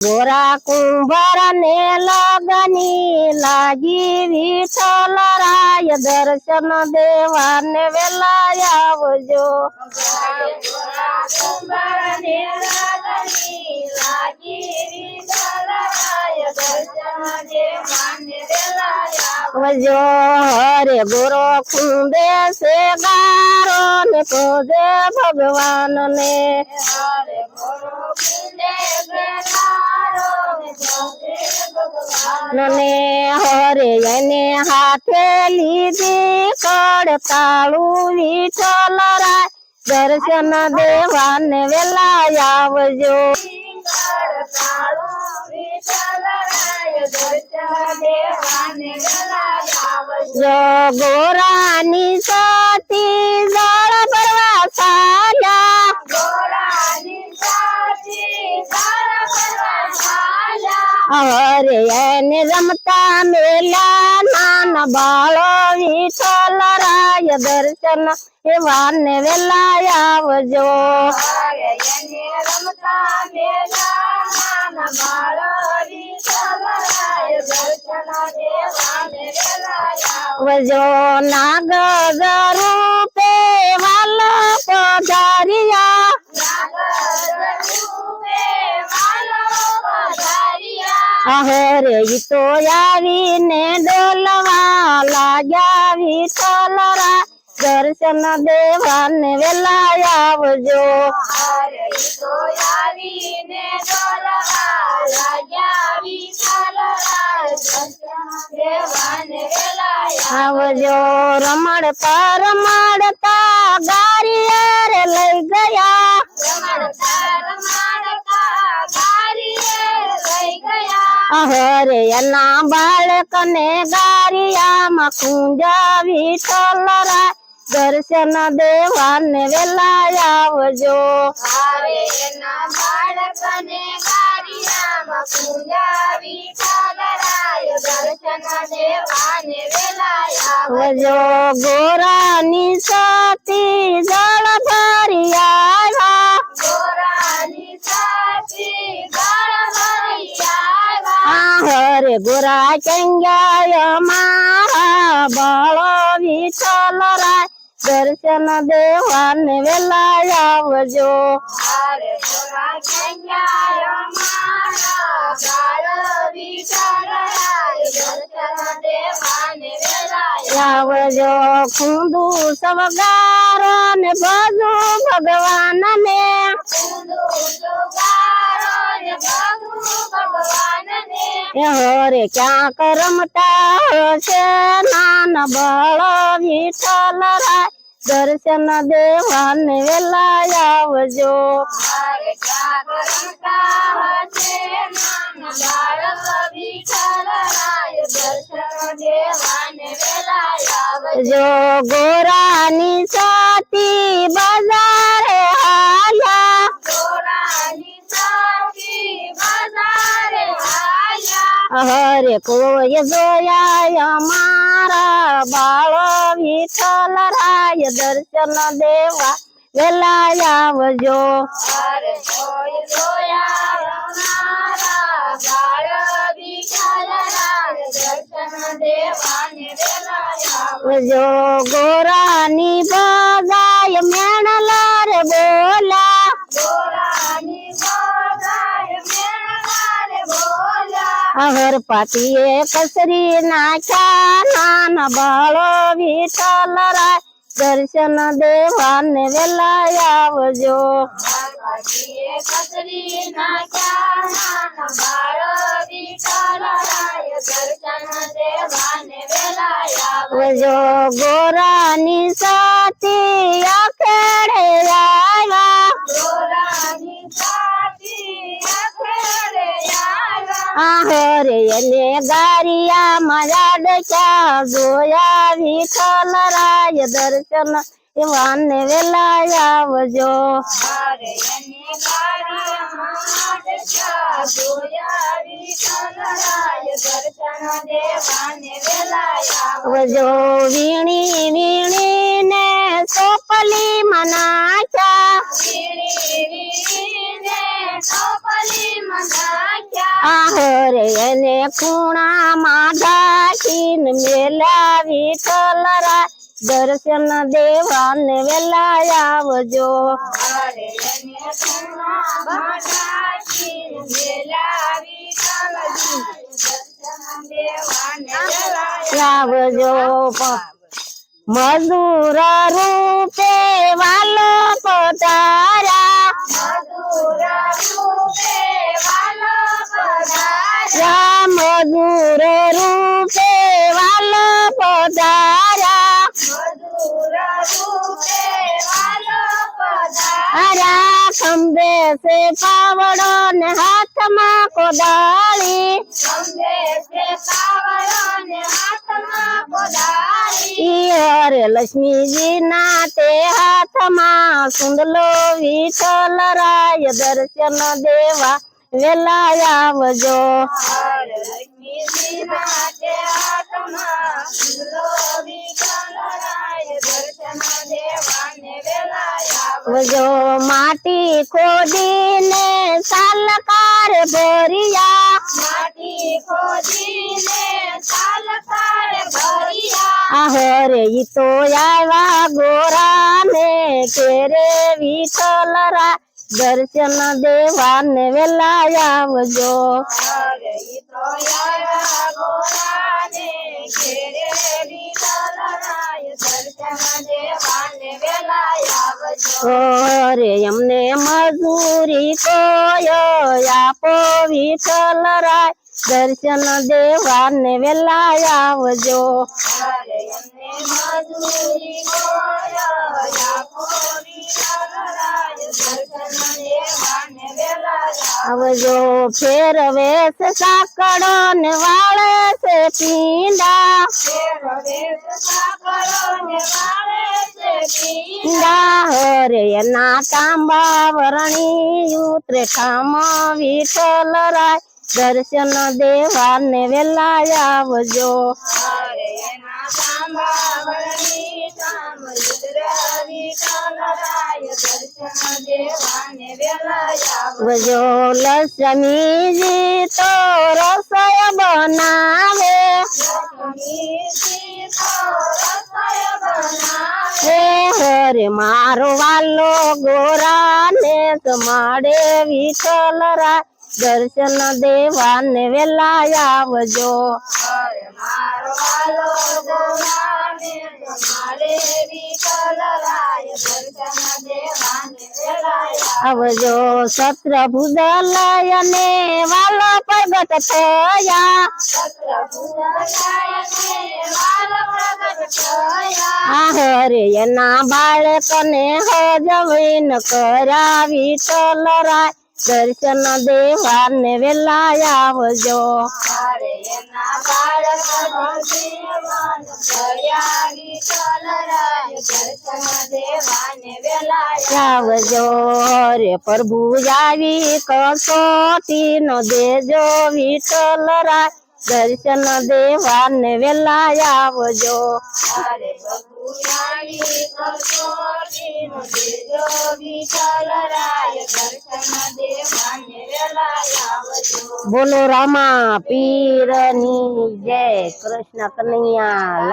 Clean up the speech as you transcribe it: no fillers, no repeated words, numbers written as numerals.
गोरा कुंभार ने लगनी लागी विठ्ठल राय दर्शन देवाने वेला आवजो। गोरा कुंभार ने लगनी लागी विठ्ठल राय दर्शन देवाने वेला आवजो। हरे गोरो खुंदे से गारो ने खोजे भगवान ने। हरे गोरो खुंदे से ने हरे ने हाथे लीधी कड़ताळू विठ्ठल राय दर्शन देवाने वेला आवजो। गोरानी सती जळ भरवा साल्या हरे रमता मेला नान बाळो विठ्ठल राय दर्शन देवाने वेला आवजो। रमता मेला नान बाळो विठ्ठल राय दर्शन देवाने वेला आवजो। नाग रूपे वाल पधारिया हरे तो यावी ने डोलवा लाग्या विठ्ठल राय दर्शन देवाने वेला आवजो। हरे तो यावी ने डोलवा लाग्या विठ्ठल राय दर्शन देवाने वेला आवजो। रमड़ता रमड़ता गारिया रे लई गया हरे ना बालक ने गारिया मकुंजा विठ्ठल राय दर्शन देवाने वेला आवजो। हरे ना बालक ने गारिया मकुंजा विठ्ठल राय दर्शन देवाने वेला आवजो। गोरानी सती जळ भरी आवा गोरानी सती जळ भरी हरे गोरा चंगाय मारा बाळो विठ्ठल राय दर्शन देवाने वेला आवजो। हरे गोरा चंगाय मारा बाळो विठ्ठल राय दर्शन देवाने वेला आवजो। खुंदू सवगारो ने भजो भगवान ने हरे क्या करमता से नान बाळो विठ्ठल राय दर्शन देवाने वेला आवजो। हरे क्या करमता से नान बाळो विठ्ठल राय दर्शन देवाने वेला आवजो। गोरानी सती बाजार आया गोरानी सती बाजार हरे कोई जोया मारा बाळो विठ्ठल राय दर्शन देवा वेला आवजो। हरे कोई जोया मारा बाळो विठ्ठल राय दर्शन देवाने वेला आवजो। गोरानी बजाय मेणला रे बोला गोरानी बजाय मेणला रे बोला हर पातिये कसरी नाचा नान बाळो विठ्ठल राय दर्शन देवाने वेला आवजो। पातिये कसरी नाचा नान बाळो विठ्ठल राय दर्शन देवाने वेला आवजो। गोरानी सती आखेडे आवा गोरानी सती आखेडे हरे ने गारिया मराडच्या जोया विठ्ठल राय दर्शन देवाने वेला आवजो। हरे ने गारिया मराडच्या जोया विठ्ठल राय दर्शन देवाने वेला आवजो। वीणी वीणी ने सोप ટોપલી મનાખ્યા આહરે એને ખૂણામાં ઢાંકીને મેલા વિઠ્ઠલરાય દર્શન દેવાને વેલા આવજો આવજો મધુર રૂપે વાલો પધાર્યા મધુર રૂપે વાલો પધાર્યા હરા ખંભે સે પાવડો ને હાથમાં કોદાળી હરે લક્ષ્મીજી ના તે હાથમાં સુંદલો વિઠ્ઠલરાય દર્શન દેવા વેલા આવજો આવજો માટી ખોદીને સાલકાર ભર્યા આહરે ઈ તો આવ્યા ગોરા ને કેરે વિઠ્ઠલરા દર્શન દેવાને વેલા આવજો રે અમને મજૂરી કોય આપો વિઠ્ઠલરાય દર્શન દેવાને વેલા આવજો આવજો ફેરવે છે સાકડો ને વાળે છે પીંડા હરે એના તાંબા વરણી ઉતરે ઠામ વિઠ્ઠલરાય દર્શન દેવાને વેલા આવજો આવજો લક્ષ્મીજી તો રસોઈ બનાવે હરે મારો વાલો ગોરા ને તમાડે વિઠ્ઠલરાય દર્શન દેવાને વેલા આવજો આવજો સત્ર ભુજલય ને વાલો પ્રગટ થયા હરે એના બાળકને હજવીન કર્યા વિઠ્ઠલરાય દર્શન દેવાને વેલા આવજો આવજો રે પ્રભુ આવી કસોટી નો દેજો વિઠ્ઠલરાય દર્શન દેવાને વેલા આવજો બોલો રામા પીરની જય કૃષ્ણ કનૈયા